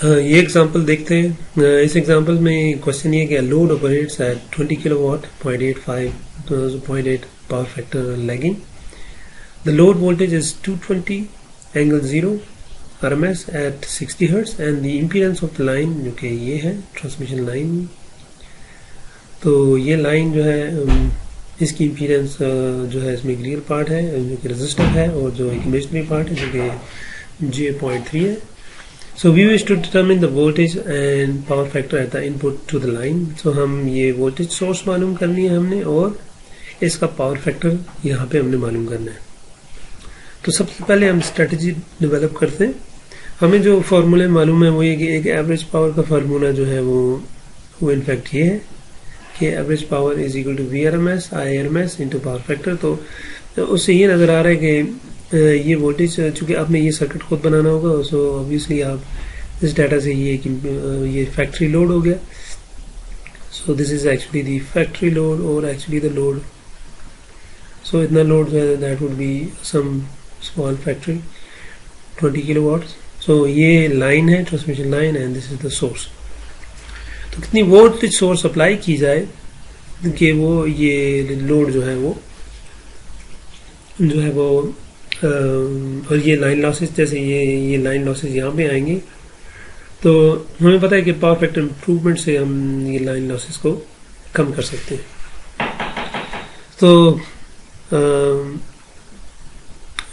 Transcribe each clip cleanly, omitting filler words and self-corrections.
ये एग्जांपल देखते हैं। इस एग्जांपल में क्वेश्चन ये कि load operates at 20 kilowatt 0.8 power factor lagging. The load voltage is 220 angle 0 RMS at 60 hertz and the impedance of the line, जो कि ये है ट्रांसमिशन लाइन। तो ये लाइन जो है इसकी इम्पीडेंस जो है इसमें एक रियल पार्ट है जो कि रेजिस्टर है, और जो एक इमेजिनरी पार्ट है जो कि J.3 है। So we wish to determine the voltage and power factor at the input to the line. So हम ये वोल्टेज सोर्स मालूम करनी है हमने, और इसका पावर फैक्टर यहाँ पे हमने मालूम करना है। तो सबसे पहले हम स्ट्रेटजी डेवलप करते हैं। हमें जो फार्मूले मालूम है वो ये कि एक एवरेज पावर का फार्मूला जो है वो इनफैक्ट ये है कि average power is equal to VRMS IRMS into power factor. तो उससे ये नज़र आ रहा है कि ये वोल्टेज, चूंकि आपने ये सर्किट खुद बनाना होगा, सो ऑब्वियसली आप इस डाटा से ये फैक्ट्री लोड हो गया। So this is actually the factory load और एक्चुअली द लोड। सो इतना लोड जो है that would be some small factory 20 kilowatt. So ये लाइन है transmission line and this is the source. तो कितनी वोल्टेज सोर्स अप्लाई की जाए कि वो ये लोड जो है वो और ये लाइन लॉसेस, जैसे ये लाइन लॉसेस यहाँ पे आएंगे, तो हमें पता है कि पावर फैक्टर इम्प्रूवमेंट से हम ये लाइन लॉसेस को कम कर सकते हैं। तो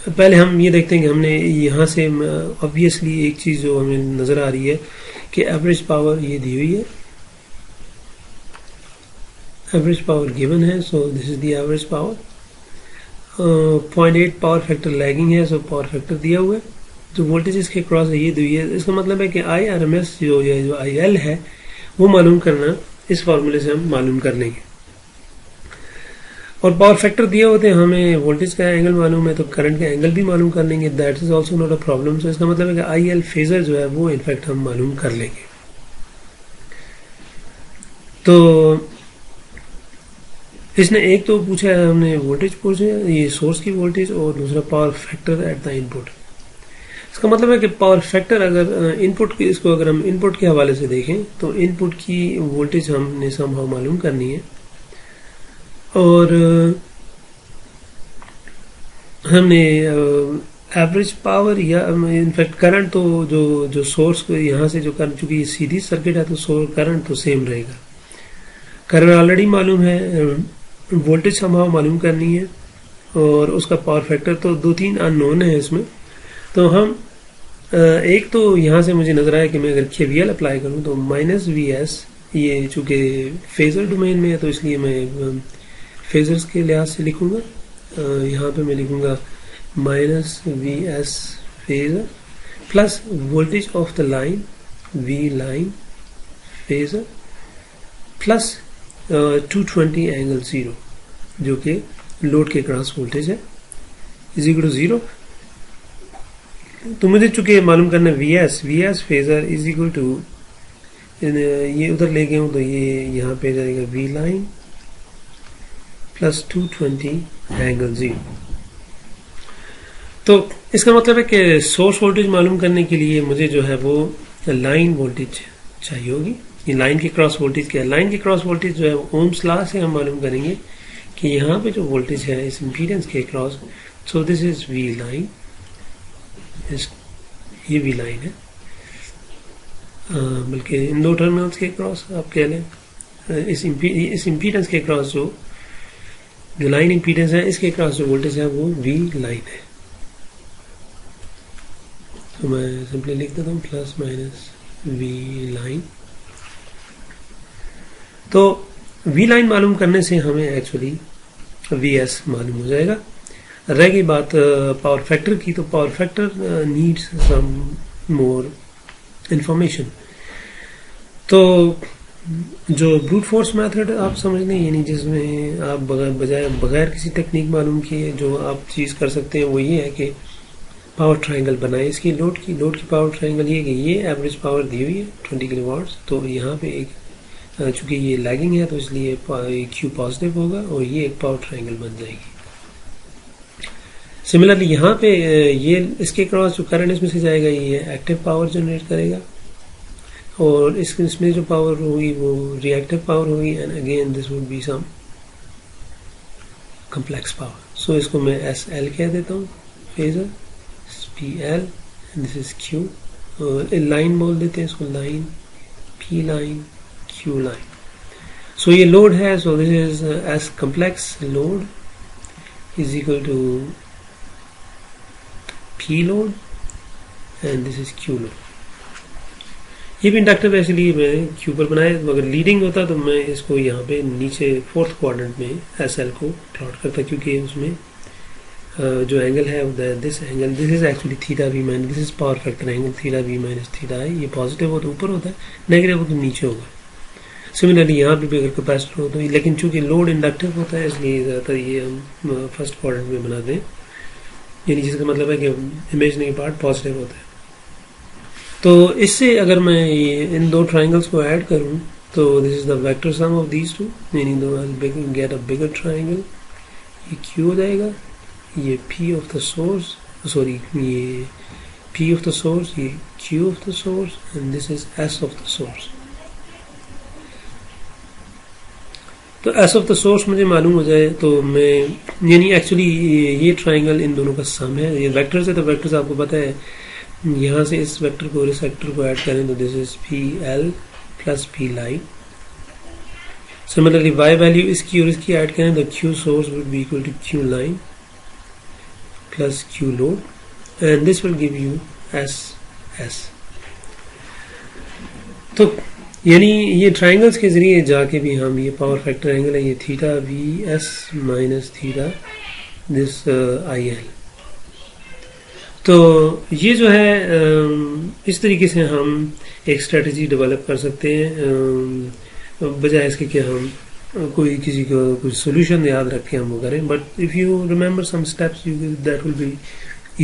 पहले हम ये देखते हैं कि हमने यहाँ से ऑब्वियसली एक चीज़ जो हमें नज़र आ रही है कि एवरेज पावर ये दी हुई है, एवरेज पावर गिवन है। So this is the average power. 0.8 power factor lagging है, सो पावर फैक्टर दिया हुआ है। जो वोल्टेज इसके क्रॉस है ये दी है। इसका मतलब है कि IRMS जो IL है वो मालूम करना इस फार्मूले से हम मालूम कर लेंगे। और पावर फैक्टर दिए होते हैं, हमें वोल्टेज का एंगल मालूम है तो करंट का एंगल भी मालूम कर लेंगे। That is also not a problem. So इसका मतलब है कि IL फेजर जो है वो इनफैक्ट हम मालूम कर लेंगे। तो इसने एक तो पूछा है, हमने वोल्टेज पूछे ये सोर्स की वोल्टेज, और दूसरा power factor at the input. इसका मतलब है कि पावर फैक्टर अगर इनपुट की, इसको अगर हम इनपुट के हवाले से देखें तो इनपुट की वोल्टेज हमने समहाउ मालूम करनी है, और हमने एवरेज पावर या इनफैक्ट करंट, तो जो सोर्स को यहाँ से जो करंट, चूंकि सीधी सर्किट है तो सोर्स करंट तो सेम रहेगा। करंट ऑलरेडी मालूम है, वोल्टेज समहाउ मालूम करनी है, और उसका पावर फैक्टर तो 2-3 अननोन है इसमें। तो हम एक तो यहाँ से मुझे नजर आया कि मैं अगर KVL अप्लाई करूँ तो -VS, ये चूंकि फेजर डोमेन में है तो इसलिए मैं फेजर्स के लिहाज से लिखूंगा। यहाँ पे मैं लिखूंगा -VS phasor plus voltage of the line V line phasor plus 220 angle 0 जो कि लोड के क्रॉस वोल्टेज है इज इक्वल टू 0। तो मुझे चूंकि मालूम करना VS phasor is equal to, ये उधर ले गए हूँ तो ये यहाँ पे जाएगा V लाइन प्लस 220 एंगल 0। तो इसका मतलब है कि सोर्स वोल्टेज मालूम करने के लिए मुझे जो है वो लाइन वोल्टेज चाहिए होगी। ये लाइन के क्रॉस वोल्टेज क्या है? लाइन के क्रॉस वोल्टेज जो है ओम्स लॉ से हम मालूम करेंगे कि यहाँ पे जो वोल्टेज है इस इम्पीडेंस के cross, so this is V line, ये V लाइन है, बल्कि इन दो टर्मिनल्स के क्रॉस आप कह लें। इस इम्पीडेंस के क्रॉस जो लाइन इम्पीडेंस है इसके क्रॉस जो वोल्टेज है वो V लाइन है। तो मैं सिंपली लिख देता हूँ प्लस माइनस V लाइन। तो V लाइन मालूम करने से हमें एक्चुअली VS मालूम हो जाएगा। रह गई बात पावर फैक्टर की, तो power factor needs some more information. तो जो ब्रूट फोर्स मेथड आप समझ लें, यानी जिसमें आप बगैर किसी टेक्निक मालूम किए जो आप चीज़ कर सकते हैं वो ये है कि पावर ट्रायंगल बनाए इसकी लोड की पावर ट्रायंगल ये कि ये एवरेज पावर दी हुई है 20 किलोवाट्स। तो यहाँ पे एक चूंकि ये लैगिंग है तो इसलिए Q पॉजिटिव होगा और ये एक पावर ट्रायंगल बन जाएगी। सिमिलरली यहाँ पे ये इसके क्रॉस जो करंट इसमें से जाएगा ये एक्टिव पावर जनरेट करेगा और इसमें जो पावर होगी वो रिएक्टिव पावर होगी, and again this would be some complex power. So इसको मैं एस एल कह देता हूँ, phasor P L, and this is Q. Line बोल देते हैं इसको, line P line Q line. So ये लोड है, so this is S complex load is equal to P load and this is Q load. ये भी inductive है, इसलिए मैंने क्यू पर बनाया। अगर लीडिंग होता तो मैं इसको यहाँ पे नीचे फोर्थ क्वाड्रेंट में एस एल को प्लॉट करता, क्योंकि उसमें जो एंगल है this angle, this is actually theta V minus, this is power factor angle, theta V minus theta है। ये पॉजिटिव हो तो ऊपर होता है, नेगेटिव हो तो नीचे होगा। सिमिलरली यहाँ पे भी अगर कैपेसिटर हो तो, लेकिन चूंकि लोड इंडक्टिव होता है इसलिए ज़्यादातर ये हम फर्स्ट क्वाड्रेंट में बनाते हैं, यानी जिसका मतलब है कि इमेजिनरी पार्ट पॉजिटिव होता है। तो इससे अगर मैं ये इन दो ट्राइंगल्स को ऐड करूं तो this is the vector sum of these two, meaning दो गेट अ बिगर ट्राइंगल। ये Q हो जाएगा, ये P of the source, sorry ये P ऑफ द सोर्स, ये Q of the source, and this is S of the source. तो S of the source मुझे मालूम हो जाए तो मैं, यानी एक्चुअली ये ट्राइंगल इन दोनों का सम है। ये वेक्टर्स है तो वेक्टर्स आपको पता है, यहाँ से इस वेक्टर को और इस वेक्टर को ऐड करें तो this is P L plus P line. Similarly y value इसकी और इसकी ऐड करें तो Q source would be equal to Q line plus Q load, and this will give you S। तो यानी ये ट्राइंगल्स के जरिए जाके भी हम ये पावर फैक्टर एंगल है, ये theta V S minus theta this I L. तो ये जो है इस तरीके से हम एक स्ट्रेटजी डेवलप कर सकते हैं, बजाय इसके कि हम कोई किसी को कुछ सोल्यूशन याद रख के हम वो करें। But if you remember some steps that will be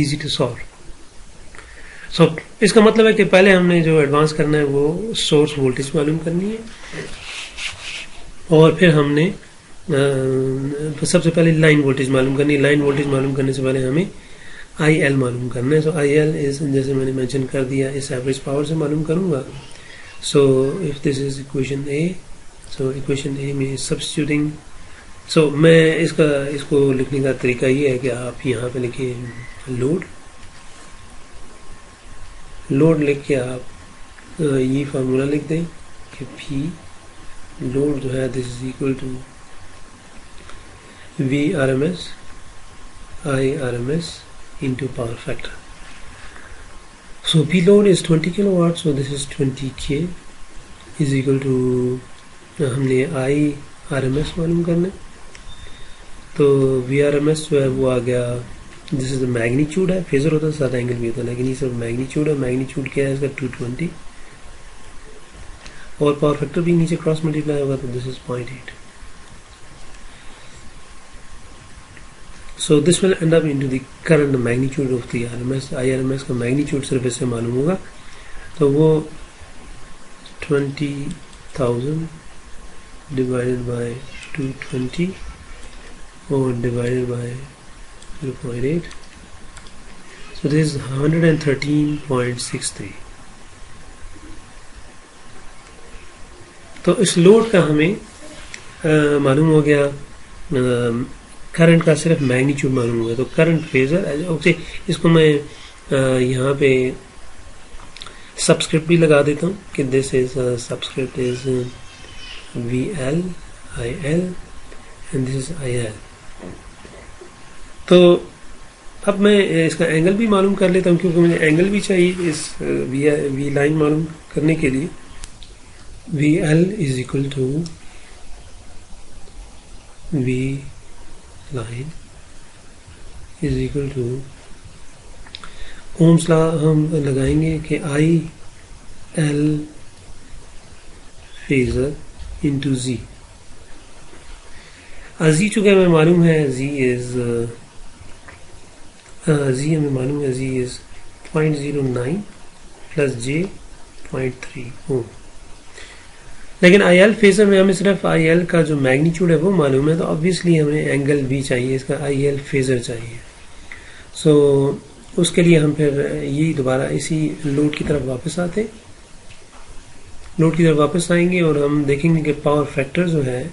easy to solve. So इसका मतलब है कि पहले हमने जो एडवांस करना है वो सोर्स वोल्टेज मालूम करनी है, और फिर हमने सबसे पहले लाइन वोल्टेज मालूम करनी है। लाइन वोल्टेज मालूम करने से पहले हमें आई एल मालूम करना है। सो आई एल इज, जैसे मैंने मेंशन कर दिया, इस एवरेज पावर से मालूम करूंगा। So if this is equation A, so equation A में सब्स्टिट्यूटिंग, सो मैं इसको लिखने का तरीका ये है कि आप यहाँ पे लिखिए लोड लिख के आप ये फार्मूला लिख दें कि पी लोड जो है this is equal to V R M S I R M S into power factor. So P load is 20 kilowatt, so this is 20k is equal to, हमने I RMS मालूम करना है, तो V RMS जो है वो आ गया, this is the magnitude है, फेजर होता है साथ एंगल भी होता है, लेकिन ये सब मैग्नीट्यूड है। मैग्नीट्यूड क्या है इसका 220, और पावर फैक्टर भी नीचे क्रॉस मल्टीप्लाई होगा तो this is 0.8। So this will end up into the current magnitude of the RMS। IRMS का मैग्नीट्यूड सिर्फ इससे मालूम होगा, तो वो 20,000 डिवाइडेड बाय 220 और divided by 0.8, so this is 113.63। तो इस लोड का हमें मालूम हो गया, करंट का सिर्फ मैग्नीट्यूड मालूम हुआ। तो करंट फेजर, ओके, इसको मैं यहाँ पे सबस्क्रिप्ट भी लगा देता हूँ कि this is subscript is V L I L and this is I L. तो अब मैं इसका एंगल भी मालूम कर लेता हूँ, क्योंकि मुझे एंगल भी चाहिए इस वी लाइन मालूम करने के लिए। V L is equal to V line is equal to, ohm's law हम लगाएंगे कि I L phasor into G. G चुका हमें मालूम है, जी हमें मालूम है, जी इज 0.09 प्लस जे 0.3 ओम। लेकिन आई एल फेजर में हमें सिर्फ आई एल का जो मैग्नीट्यूड है वो मालूम है, तो ऑब्वियसली हमें एंगल भी चाहिए, इसका आई एल फेजर चाहिए। सो उसके लिए हम फिर ये दोबारा इसी लोड की तरफ वापस आते, लोड की तरफ वापस आएंगे और हम देखेंगे कि पावर फैक्टर जो है,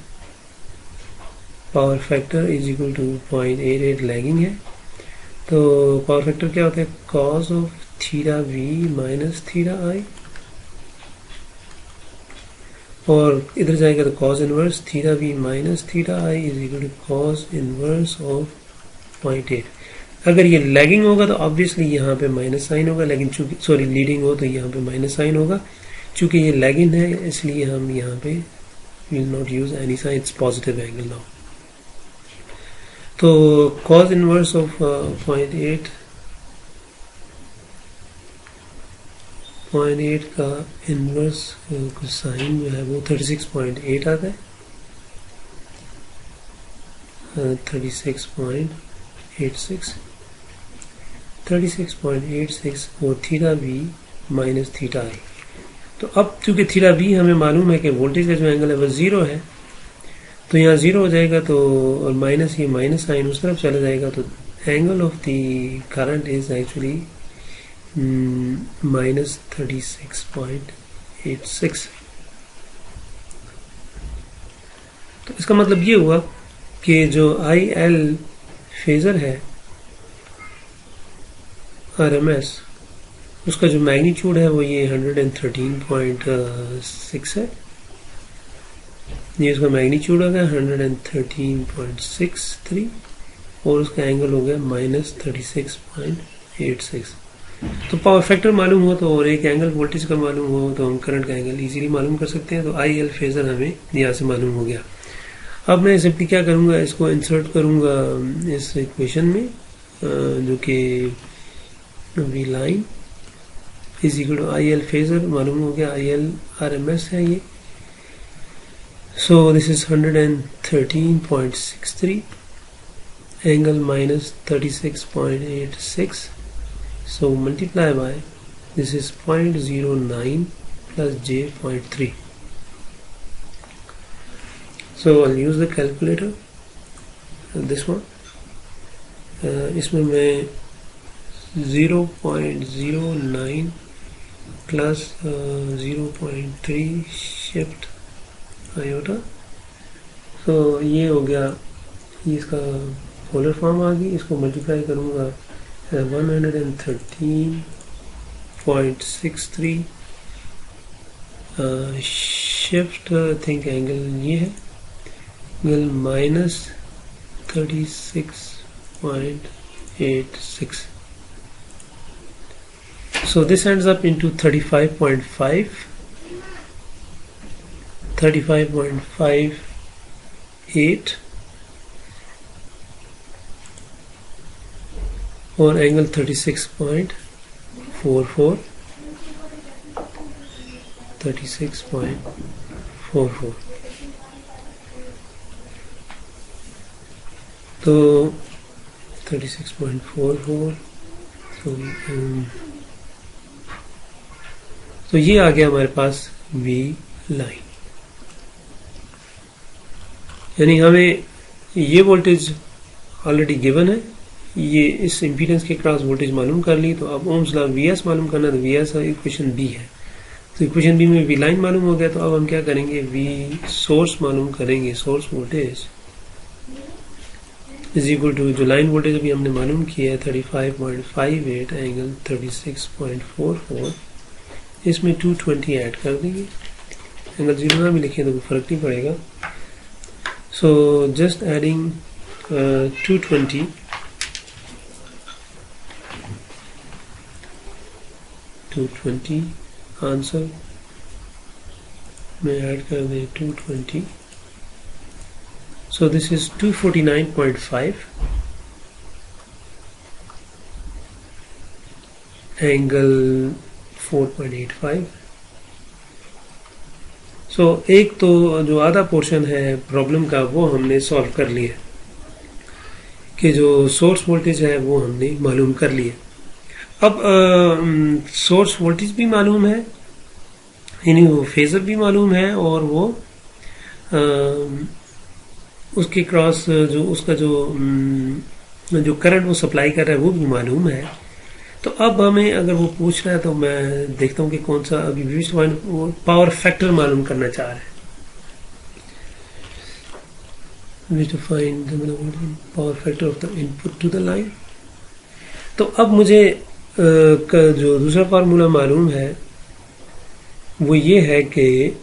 power factor is equal to 0.88 lagging है। तो पावर फैक्टर क्या होता है, cos of theta V minus theta I, और इधर जाएगा तो cos inverse theta V minus theta I is equal to cos inverse of 0.8। अगर ये लैगिंग होगा तो ऑब्वियसली यहाँ पे माइनस साइन होगा, लेकिन चूंकि सॉरी लीडिंग हो तो यहाँ पे माइनस साइन होगा। चूंकि ये लैगिंग है इसलिए हम यहाँ पे will not use any sign, it's positive angle now. तो कॉस इनवर्स ऑफ 0.8 का इनवर्स साइन जो है वो 36.8 आता है, 36.86 और थीटा वी माइनस थीटा आई। तो अब चूंकि थीटा वी हमें मालूम है कि वोल्टेज का जो एंगल है वो जीरो है, तो यहाँ जीरो हो जाएगा, तो और माइनस ये माइनस साइन उस तरफ चला जाएगा, तो angle of the current is actually minus 36.86। तो इसका मतलब ये हुआ कि जो आई एल फेजर है RMS, उसका जो मैग्नीट्यूड है वो ये 113.6 है। ये उसका मैग्नीट्यूड हो गया 113.63 और उसका एंगल हो गया माइनस 36.86। तो पावर फैक्टर मालूम हो तो और एक एंगल वोल्टेज का मालूम हो तो हम करंट का एंगल इजीली मालूम कर सकते हैं। तो आई एल फेजर हमें यहाँ से मालूम हो गया। अब मैं सिंपली क्या करूँगा, इसको इंसर्ट करूँगा इस इक्वेशन में, जो कि V line is equal to I L phasor मालूम हो गया, आई एल RMS है ये। So this is 113.63 angle minus 36.86, so multiply by this is 0.09 plus j 0.3. So I'll use the calculator, this one. इसमें मैं 0.09 plus 0.3 shift iota, so ये हो गया, ये इसका पोलर फॉर्म आ गई। इसको मल्टीप्लाई करूँगा 113.63 शिफ्ट थिंक एंगल ये है, angle minus 36.86। So this ends up into 35.58 और एंगल 36.44। तो 36.44, तो ये आ गया हमारे पास वी लाइन। यानी हमें ये वोल्टेज ऑलरेडी गिवन है, ये इस इम्पीडेंस के क्रॉस वोल्टेज मालूम कर ली। तो अब ओम्स लॉ वीएस मालूम करना, तो वीएस इक्वेशन बी है, तो इक्वेशन बी में वी लाइन मालूम हो गया। तो अब हम क्या करेंगे, वी सोर्स मालूम करेंगे। Source voltage is equal to, जो लाइन वोल्टेज अभी हमने मालूम किया है 35.58 एंगल 36.44, इसमें 220 ऐड कर देंगे। एंगल 0 ना भी लिखें तो कोई फर्क नहीं पड़ेगा। सो जस्ट एडिंग 220 आंसर में ऐड कर दें 220। सो दिस इज 249.5 एंगल 4.85। सो एक तो जो आधा पोर्शन है प्रॉब्लम का वो हमने सॉल्व कर लिया, कि जो सोर्स वोल्टेज है वो हमने मालूम कर लिया। अब सोर्स वोल्टेज भी मालूम है, यानी वो फेजर भी मालूम है, और वो उसके क्रॉस जो उसका जो करंट वो सप्लाई कर रहा है वो भी मालूम है। तो अब हमें अगर वो पूछ रहा है तो मैं देखता हूँ कि कौन सा अभी पावर फैक्टर मालूम करना चाह रहे हैं. We need to find the power factor of the input to the line. तो अब मुझे जो दूसरा फार्मूला मालूम है वो ये है कि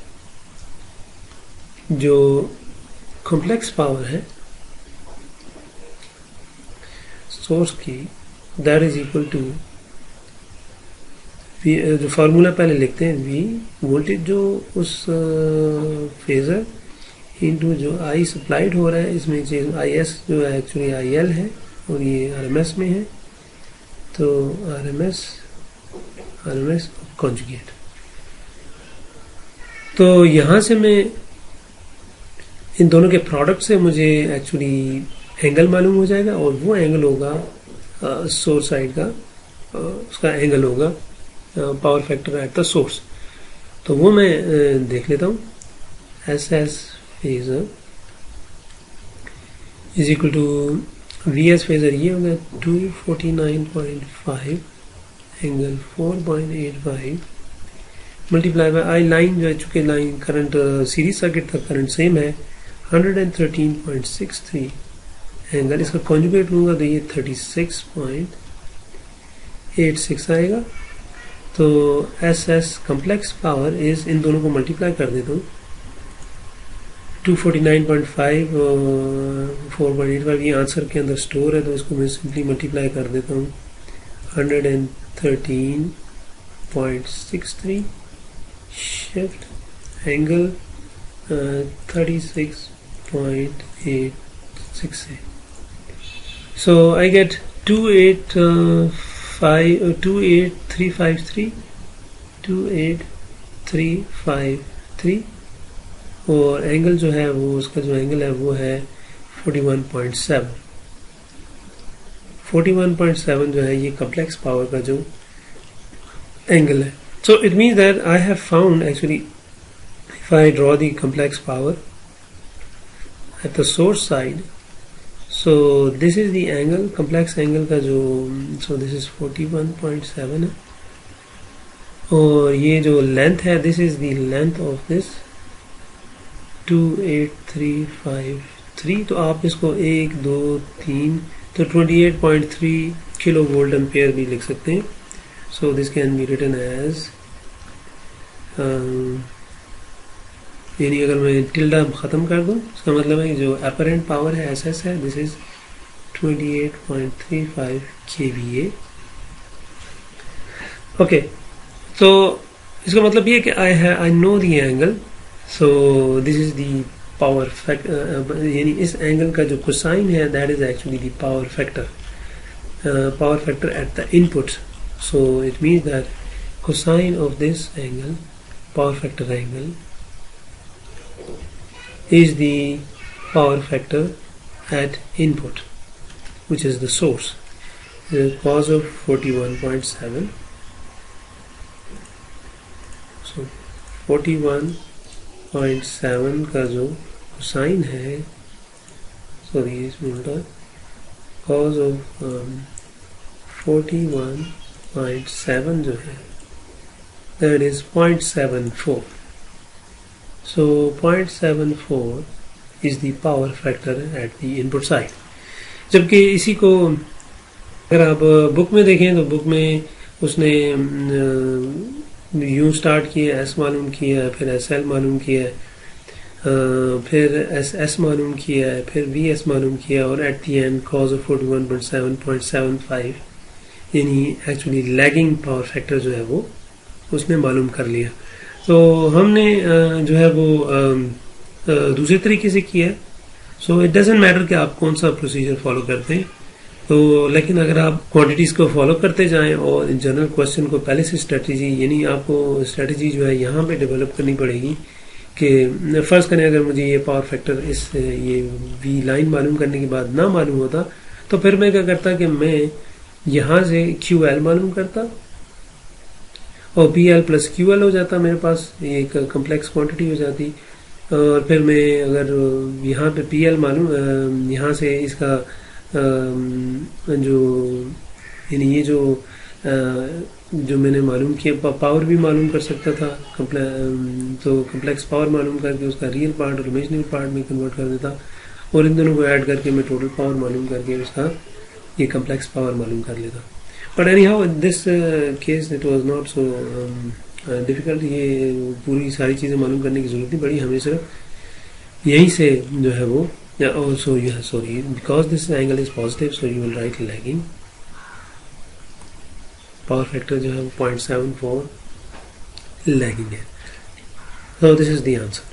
जो कॉम्प्लेक्स पावर है सोर्स की, दैट इज इक्वल टू जो फार्मूला पहले लिखते हैं वी वोल्टेज जो उस फेजर इनटू जो आई सप्लाइड हो रहा है, इसमें चीज आई एस जो है एक्चुअली आई एल है और ये आर एम एस में है, तो आर एम एस कॉन्जुगेट. तो यहां से मैं इन दोनों के प्रोडक्ट से मुझे एक्चुअली एंगल मालूम हो जाएगा और वो एंगल होगा सोर्स साइड का, उसका एंगल होगा power factor at the source. तो वो मैं देख लेता हूं. S S phasor is equal to V S phasor ये होगा 249.5 angle 4.85 multiply by I line जो है, चूंकि लाइन करंट सीरीज सर्किट का करंट सेम है 113.63 एंगल, इसका कॉन्जुगेट लूंगा तो ये 36.86 आएगा. तो S S complex power is, इन दोनों को मल्टीप्लाई कर देता हूँ 249.5 4.85 ये आंसर के अंदर स्टोर है, तो इसको मैं सिंपली मल्टीप्लाई कर देता हूँ 113.63 शिफ्ट एंगल 36.86 से. सो आई गेट 28353 और एंगल जो है वो, उसका जो एंगल है वो है 41.7 जो है ये कॉम्प्लेक्स पावर का जो एंगल है. So it means that I have found actually if I draw the complex power eight the source side, so this is the angle, complex angle का जो, सो दिस इज 41.7 है और ये जो लेंथ है this is the length of this 28353. तो आप इसको 1 2 3 तो 28.3 किलो वोल्ट एम्पेयर भी लिख सकते हैं. So this can be written as, यानी अगर मैं टिल्डा खत्म कर दूं इसका मतलब है जो अपरेंट पावर है एस एस है, दिस इज 28.35 kVA. ओके, तो इसका मतलब ये कि I know the angle, so this is the power factor, यानी इस एंगल का जो कोसाइन है that is actually the power factor at the input. So it means that cosine of this angle, power factor angle, is the power factor at input, which is the source. The cos of 41.7. So 41.7 का जो sign है, sorry इसमें उल्टा, cos of 41.7 जो है that is 0.74. So 0.74 is the power factor at the input side. जबकि इसी को अगर आप बुक में देखें तो बुक में उसने यूं स्टार्ट किया, एस मालूम किया, फिर एस एल मालूम किया, फिर एस एस मालूम किया, फिर वी एस मालूम किया और at the and cos of 41.7.75 यानी एक्चुअली लैगिंग पावर फैक्टर जो है वो उसने मालूम कर लिया. तो हमने जो है वो दूसरे तरीके से किया. सो इट डजेंट मैटर कि आप कौन सा प्रोसीजर फॉलो करते हैं, तो लेकिन अगर आप क्वांटिटीज को फॉलो करते जाएं और जनरल क्वेश्चन को पहले से स्ट्रेटजी, यानी आपको स्ट्रेटजी जो है यहाँ पे डेवलप करनी पड़ेगी कि फर्ज करें अगर मुझे ये पावर फैक्टर इस ये वी लाइन मालूम करने के बाद ना मालूम होता तो फिर मैं क्या करता कि मैं यहाँ से क्यू एल मालूम करता और P L plus Q L हो जाता, मेरे पास एक कम्प्लेक्स क्वांटिटी हो जाती. और फिर मैं अगर यहाँ पे पी एल मालूम, यहाँ से इसका जो यानी ये जो जो मैंने मालूम किया, पावर भी मालूम कर सकता था, तो कम्प्लेक्स पावर मालूम करके उसका रियल पार्ट और इमेजिनरी पार्ट में कन्वर्ट कर देता, और इन दोनों को ऐड करके मैं टोटल पावर मालूम करके उसका ये कम्प्लेक्स पावर मालूम कर लेता. But any how this case it was not so difficult. ये पूरी सारी चीज़ें मालूम करने की जरूरत नहीं पड़ी, हमें सिर्फ यहीं से जो है वो also you have, sorry, because this angle is positive, so you will write lagging. Power factor जो है 0.74 लैगिंग है. So this is the answer.